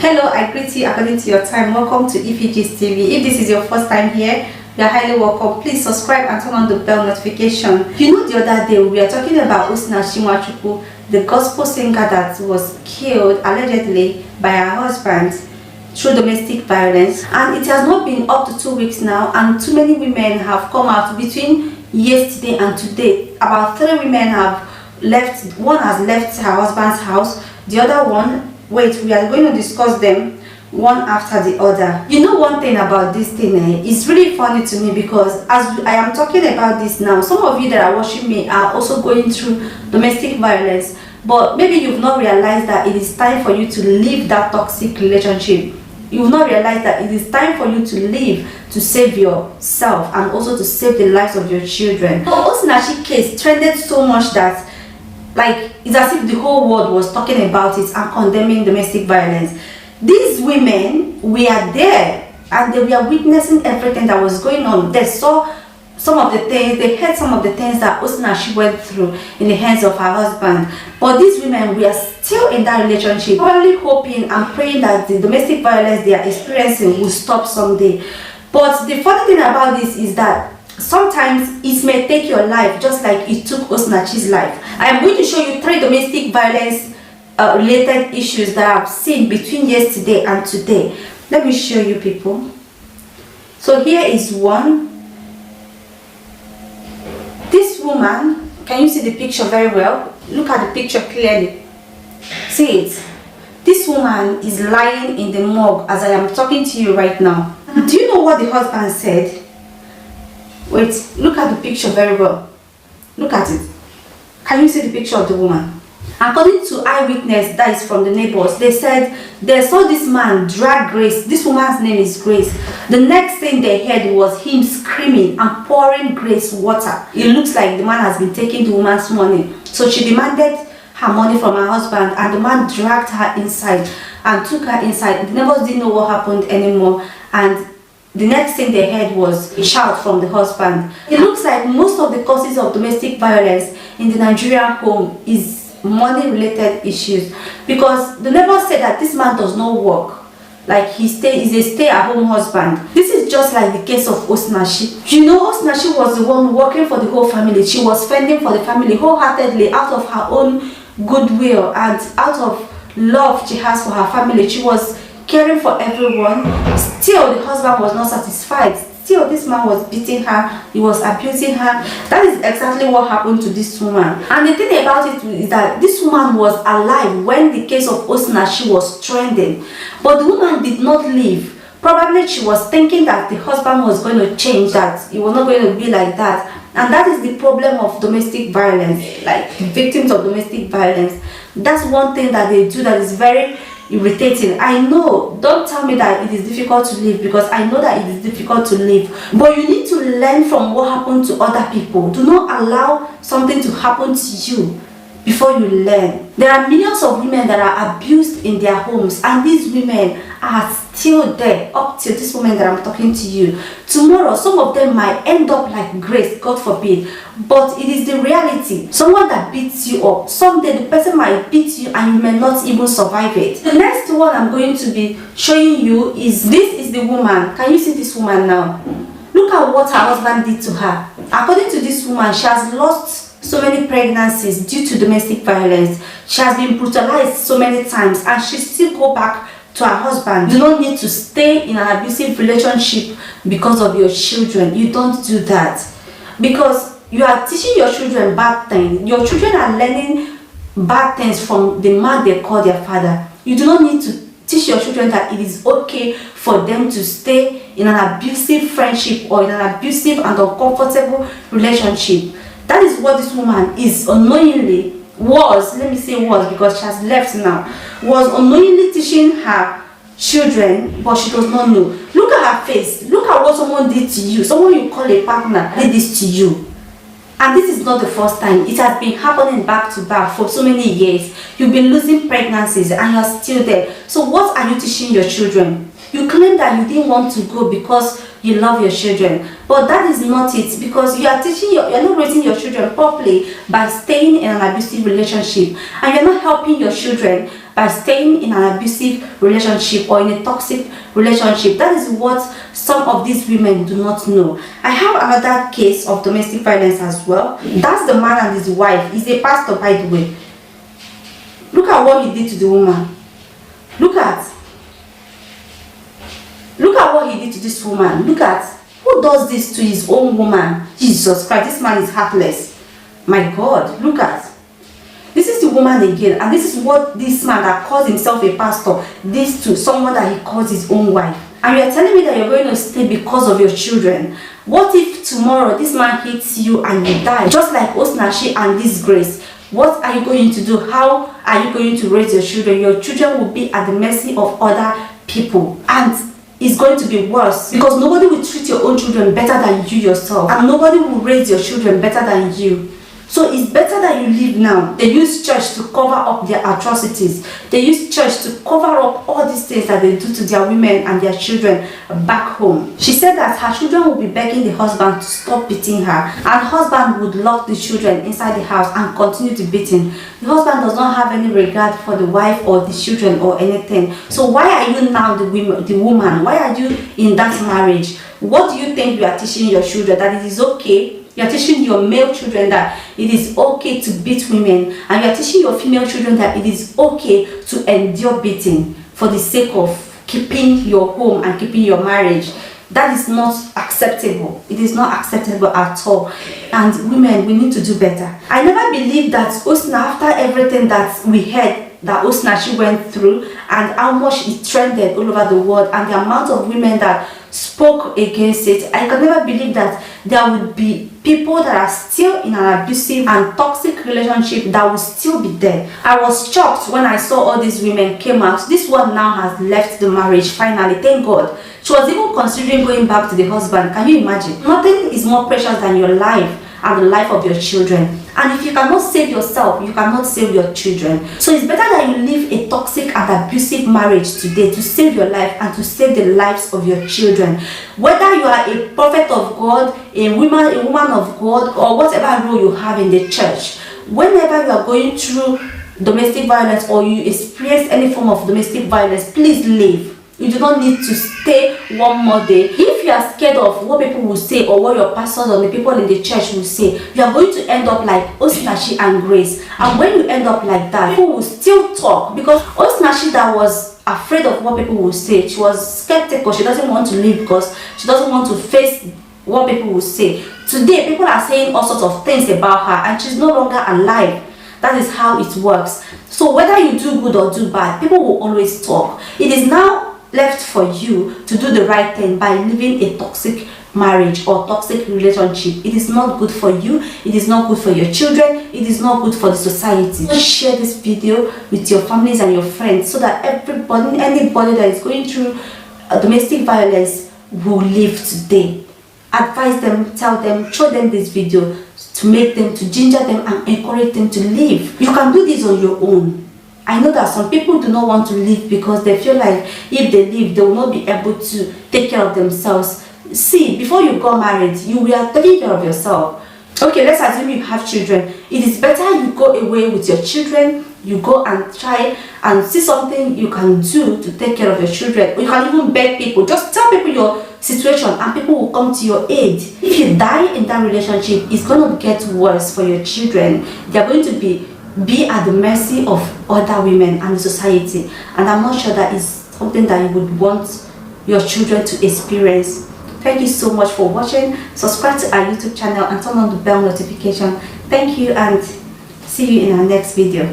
Hello, I greet you according to your time. Welcome to EFG's TV. If this is your first time here, you are highly welcome. Please subscribe and turn on the bell notification. You know, the other day we are talking about Osinachi Nwachukwu, the gospel singer that was killed allegedly by her husband through domestic violence, and it has not been up to 2 weeks now, and too many women have come out between yesterday and today. About 3 women have left. One has left her husband's house, the other one, wait, we are going to discuss them one after the other. You know, one thing about this thing, it's really funny to me, because as I am talking about this now, some of you that are watching me are also going through domestic violence, but maybe you've not realized that it is time for you to leave that toxic relationship. You've not realized that it is time for you to leave, to save yourself and also to save the lives of your children. The Osinachi case trended so much that, like, it's as if the whole world was talking about it and condemning domestic violence. These women were there and they were witnessing everything that was going on. They saw some of the things, they heard some of the things that Osinachi went through in the hands of her husband. But these women were still in that relationship, probably hoping and praying that the domestic violence they are experiencing will stop someday. But the funny thing about this is that sometimes it may take your life, just like it took Osinachi's life. I am going to show you 3 domestic violence related issues that I've seen between yesterday and today. Let me show you, people. So here is one. This woman, can you see the picture very well? Look at the picture clearly. See it. This woman is lying in the morgue as I am talking to you right now. Do you know what the husband said? Wait, look at the picture very well. Look at it. Can you see the picture of the woman? According to eyewitness, that is from the neighbors, they said they saw this man drag Grace. This woman's name is Grace. The next thing they heard was him screaming and pouring Grace water. It looks like the man has been taking the woman's money. So she demanded her money from her husband, and the man dragged her inside and took her inside. The neighbors didn't know what happened anymore, and the next thing they heard was a shout from the husband. It looks like most of the causes of domestic violence in the Nigerian home is money related issues, because the neighbor said that this man does not work, like he's a stay-at-home husband. This is just like the case of Osinachi. You know, Osinachi was the one working for the whole family. She was fending for the family wholeheartedly out of her own goodwill and out of love she has for her family. She was caring for everyone. Still, the husband was not satisfied. Still, this man was beating her, he was abusing her. That is exactly what happened to this woman. And the thing about it is that this woman was alive when the case of Osinachi was trending, but the woman did not leave. Probably she was thinking that the husband was going to change, that it was not going to be like that. And that is the problem of domestic violence, like victims of domestic violence. That's one thing that they do that is very irritating. I know, don't tell me that it is difficult to live, because I know that it is difficult to live, but you need to learn from what happened to other people. Do not allow something to happen to you before you learn. There are millions of women that are abused in their homes, and these women are still there up till this moment that I'm talking to you. Tomorrow, some of them might end up like Grace, God forbid, but it is the reality. Someone that beats you up, someday the person might beat you and you may not even survive it. The next one I'm going to be showing you is, this is the woman. Can you see this woman now? Look at what her husband did to her. According to this woman, she has lost so many pregnancies due to domestic violence. She has been brutalized so many times, and she still go back to her husband. You don't need to stay in an abusive relationship because of your children. You don't do that, because you are teaching your children bad things. Your children are learning bad things from the man they call their father. You do not need to teach your children that it is okay for them to stay in an abusive friendship or in an abusive and uncomfortable relationship. That is what this woman is unknowingly, let me say was, because she has left now, was unknowingly teaching her children, but she does not know. Look at her face. Look at what someone did to you. Someone you call a partner did this to you. And this is not the first time. It has been happening back to back for so many years. You've been losing pregnancies and you're still there. So what are you teaching your children? You claim that you didn't want to go because you love your children, but that is not it, because you are you're not raising your children properly by staying in an abusive relationship, and you're not helping your children by staying in an abusive relationship or in a toxic relationship. That is what some of these women do not know. I have another case of domestic violence as well. That's the man and his wife. He's a pastor, by the way. Look at what he did to the woman. Look at what he did to this woman. Look at who does this to his own woman. Jesus Christ, this man is heartless. My God, look at. This is the woman again, and this is what this man that calls himself a pastor did to someone that he calls his own wife. And you are telling me that you're going to stay because of your children. What if tomorrow this man hits you and you die? Just like Osinachi and this Grace. What are you going to do? How are you going to raise your children? Your children will be at the mercy of other people. And it's going to be worse because nobody will treat your own children better than you yourself. And nobody will raise your children better than you. So it's better that you live now. They use church to cover up their atrocities. They use church to cover up all these things that they do to their women and their children back home. She said that her children will be begging the husband to stop beating her. And the husband would lock the children inside the house and continue to beat him. The husband does not have any regard for the wife or the children or anything. So why are you now the woman? Why are you in that marriage? What do you think you are teaching your children? That it is okay? You are teaching your male children that it is okay to beat women, and you are teaching your female children that it is okay to endure beating for the sake of keeping your home and keeping your marriage. That is not acceptable. It is not acceptable at all. And women, we need to do better. I never believed that after everything that we heard that Osinachi went through and how much it trended all over the world and the amount of women that spoke against it, I could never believe that there would be people that are still in an abusive and toxic relationship that will still be there. I was shocked when I saw all these women came out. This one now has left the marriage finally, thank God. She was even considering going back to the husband. Can you imagine? Nothing is more precious than your life and the life of your children. And if you cannot save yourself, you cannot save your children. So it's better that you live a toxic and abusive marriage today to save your life and to save the lives of your children. Whether you are a prophet of God, a woman of God, or whatever role you have in the church, whenever you are going through domestic violence or you experience any form of domestic violence, please leave. You do not need to stay one more day. If you are scared of what people will say or what your pastors or the people in the church will say, you are going to end up like Osinachi and Grace. And when you end up like that, people will still talk. Because Osinachi that was afraid of what people will say, she was skeptical. She doesn't want to leave because she doesn't want to face what people will say. Today, people are saying all sorts of things about her and she's no longer alive. That is how it works. So whether you do good or do bad, people will always talk. It is now left for you to do the right thing by living a toxic marriage or toxic relationship. It is not good for you. It is not good for your children. It is not good for the society. Share this video with your families and your friends so that anybody that is going through domestic violence will live today. Advise them, tell them, show them this video to ginger them and encourage them to live. You can do this on your own. I know that some people do not want to live because they feel like if they live, they will not be able to take care of themselves. See, before you got married, you were taking care of yourself. Okay, let's assume you have children. It is better you go away with your children. You go and try and see something you can do to take care of your children. Or you can even beg people. Just tell people your situation and people will come to your aid. If you die in that relationship, it's going to get worse for your children. They are going to be at the mercy of other women and the society, and I'm not sure that is something that you would want your children to experience. Thank you so much for watching. Subscribe to our YouTube channel and turn on the bell notification. Thank you and see you in our next video.